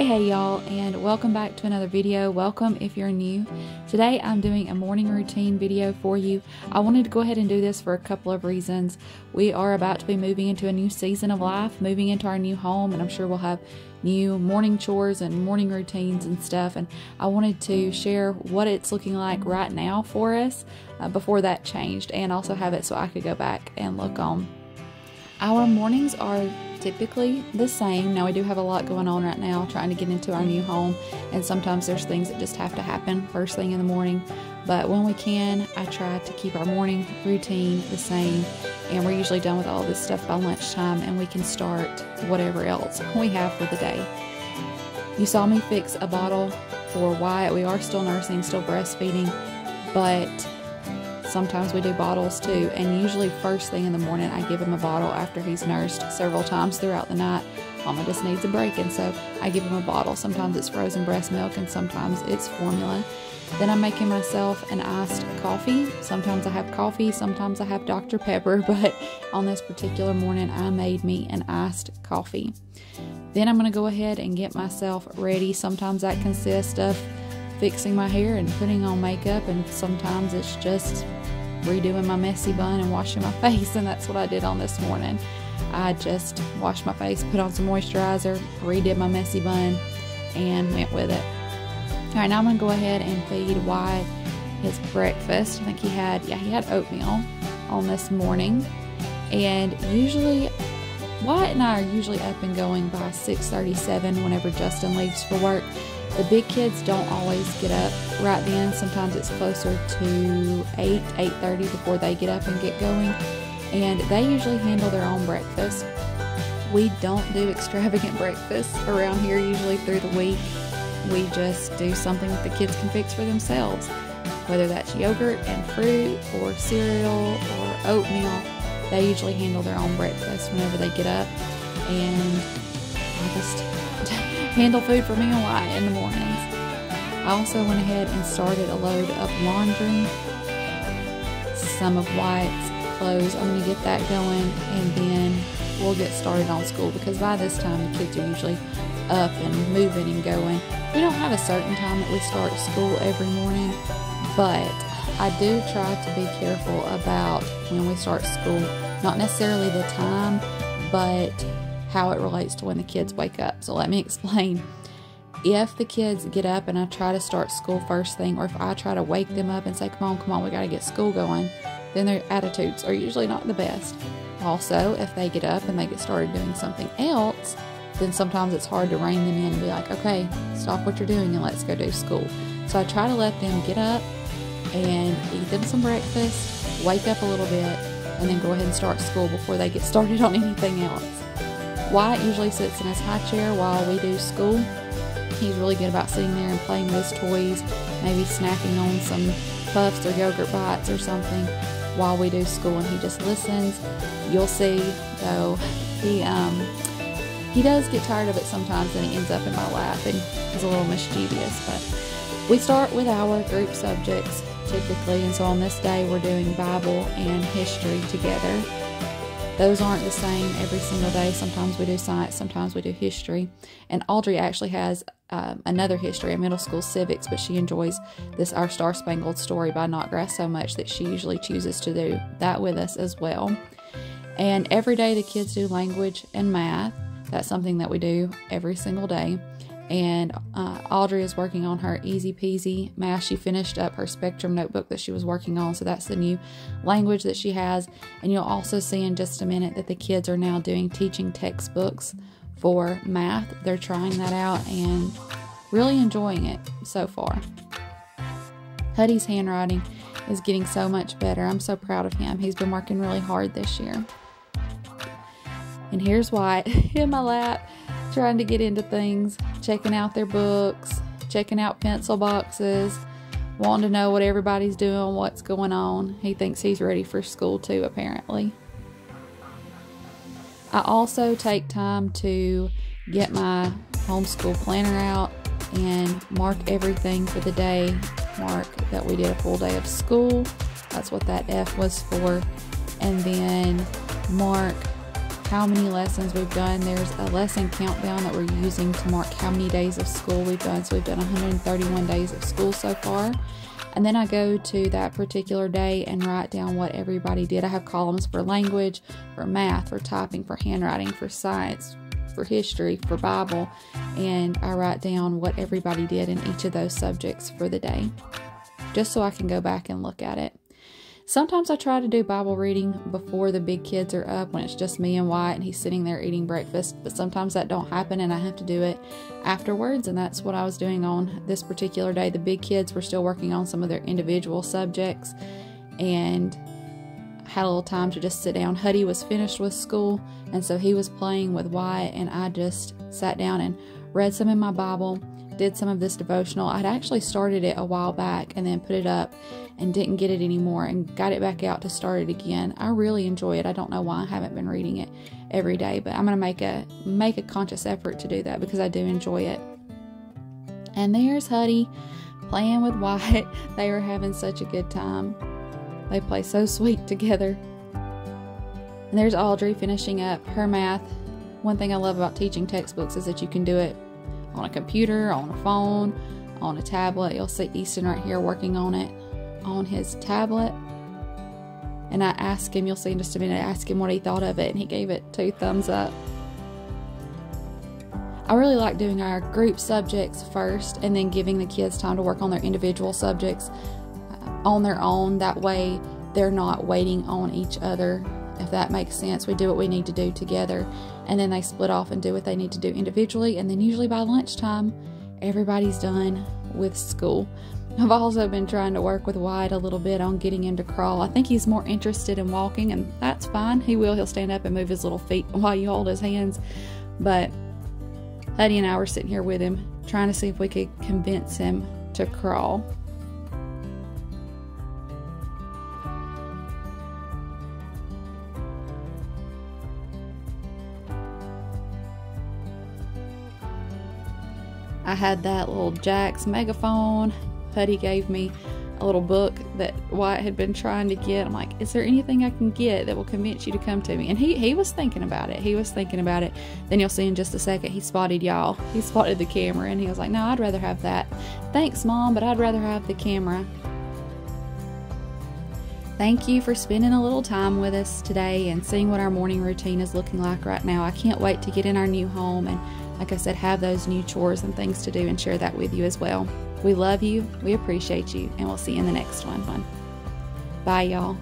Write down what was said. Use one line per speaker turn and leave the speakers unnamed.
Hey y'all, and welcome back to another video. Welcome if you're new. Today I'm doing a morning routine video for you. I wanted to go ahead and do this for a couple of reasons. We are about to be moving into a new season of life, moving into our new home, and I'm sure we'll have new morning chores and morning routines and stuff, and I wanted to share what it's looking like right now for us before that changed, and also have it so I could go back and look on. Our mornings are typically the same. Now we do have a lot going on right now trying to get into our new home, and sometimes there's things that just have to happen first thing in the morning, but when we can, I try to keep our morning routine the same, and we're usually done with all this stuff by lunchtime and we can start whatever else we have for the day. You saw me fix a bottle for Wyatt. We are still nursing, still breastfeeding, but sometimes we do bottles too, and usually first thing in the morning I give him a bottle after he's nursed several times throughout the night. Mama just needs a break, and so I give him a bottle. Sometimes it's frozen breast milk and sometimes it's formula. Then I'm making myself an iced coffee. Sometimes I have coffee, sometimes I have Dr. Pepper, but on this particular morning I made me an iced coffee. Then I'm going to go ahead and get myself ready. Sometimes that consists of fixing my hair and putting on makeup, and sometimes it's just redoing my messy bun and washing my face, and that's what I did on this morning. I just washed my face, put on some moisturizer, redid my messy bun, and went with it. Alright, now I'm going to go ahead and feed Wyatt his breakfast. I think he had oatmeal on this morning, and usually Wyatt and I are usually up and going by 6:37 whenever Justin leaves for work. The big kids don't always get up right then. Sometimes it's closer to 8:30 before they get up and get going, and they usually handle their own breakfast. We don't do extravagant breakfasts around here usually through the week. We just do something that the kids can fix for themselves, whether that's yogurt and fruit or cereal or oatmeal. They usually handle their own breakfast whenever they get up, and I just handle food for me and Wyatt in the mornings. I also went ahead and started a load of laundry, some of Wyatt's clothes. I'm going to get that going, and then we'll get started on school, because by this time the kids are usually up and moving and going. We don't have a certain time that we start school every morning, but I do try to be careful about when we start school. Not necessarily the time, but how it relates to when the kids wake up. So let me explain. If the kids get up and I try to start school first thing, or if I try to wake them up and say, come on, we got to get school going, then their attitudes are usually not the best. Also, if they get up and they get started doing something else, then sometimes it's hard to rein them in and be like, okay, stop what you're doing and let's go do school. So I try to let them get up and eat them some breakfast, wake up a little bit, and then go ahead and start school before they get started on anything else. Wyatt usually sits in his high chair while we do school. He's really good about sitting there and playing with his toys, maybe snacking on some puffs or yogurt bites or something while we do school, and he just listens. You'll see, though, he does get tired of it sometimes, and he ends up in my lap and he's a little mischievous. But we start with our group subjects typically, and so on this day we're doing Bible and history together. Those aren't the same every single day. Sometimes we do science, sometimes we do history. And Audrey actually has another history, a middle school civics, but she enjoys this Our Star Spangled Story by Knotgrass so much that she usually chooses to do that with us as well. And every day the kids do language and math. That's something that we do every single day. And Audrey is working on her Easy Peasy math. She finished up her Spectrum notebook that she was working on, so that's the new language that she has. And you'll also see in just a minute that the kids are now doing teaching textbooks for math. They're trying that out and really enjoying it so far. Huddy's handwriting is getting so much better. I'm so proud of him. He's been working really hard this year. And here's Wyatt in my lap, trying to get into things, checking out their books, checking out pencil boxes, wanting to know what everybody's doing, what's going on. He thinks he's ready for school too, apparently. I also take time to get my homeschool planner out and mark everything for the day. Mark that we did a full day of school. That's what that F was for. And then mark how many lessons we've done. There's a lesson countdown that we're using to mark how many days of school we've done. So we've done 131 days of school so far. And then I go to that particular day and write down what everybody did. I have columns for language, for math, for typing, for handwriting, for science, for history, for Bible, and I write down what everybody did in each of those subjects for the day, just so I can go back and look at it. Sometimes I try to do Bible reading before the big kids are up, when it's just me and Wyatt and he's sitting there eating breakfast, but sometimes that don't happen and I have to do it afterwards, and that's what I was doing on this particular day. The big kids were still working on some of their individual subjects and had a little time to just sit down. Huddy was finished with school, and so he was playing with Wyatt, and I just sat down and read some in my Bible, did some of this devotional. I'd actually started it a while back and then put it up and didn't get it anymore and got it back out to start it again. I really enjoy it. I don't know why I haven't been reading it every day, but I'm going to make a conscious effort to do that because I do enjoy it. And there's Huddy playing with Wyatt. They are having such a good time. They play so sweet together. And there's Audrey finishing up her math. One thing I love about teaching textbooks is that you can do it on a computer, on a phone, on a tablet. You'll see Easton right here working on it on his tablet. And I asked him, you'll see in just a minute, I asked him what he thought of it, and he gave it 2 thumbs up. I really like doing our group subjects first and then giving the kids time to work on their individual subjects on their own. That way they're not waiting on each other, if that makes sense. We do what we need to do together, and then they split off and do what they need to do individually, and then usually by lunchtime everybody's done with school. I've also been trying to work with Wyatt a little bit on getting him to crawl. I think he's more interested in walking, and that's fine. He'll stand up and move his little feet while you hold his hands. But Huddy and I were sitting here with him trying to see if we could convince him to crawl. I had that little Jack's megaphone. Huddy gave me a little book that Wyatt had been trying to get. I'm like, is there anything I can get that will convince you to come to me? And he was thinking about it. He was thinking about it. Then you'll see in just a second, he spotted y'all. He spotted the camera, and he was like, no, I'd rather have that. Thanks, Mom, but I'd rather have the camera. Thank you for spending a little time with us today and seeing what our morning routine is looking like right now. I can't wait to get in our new home and, like I said, have those new chores and things to do and share that with you as well. We love you, we appreciate you, and we'll see you in the next one. Bye, y'all.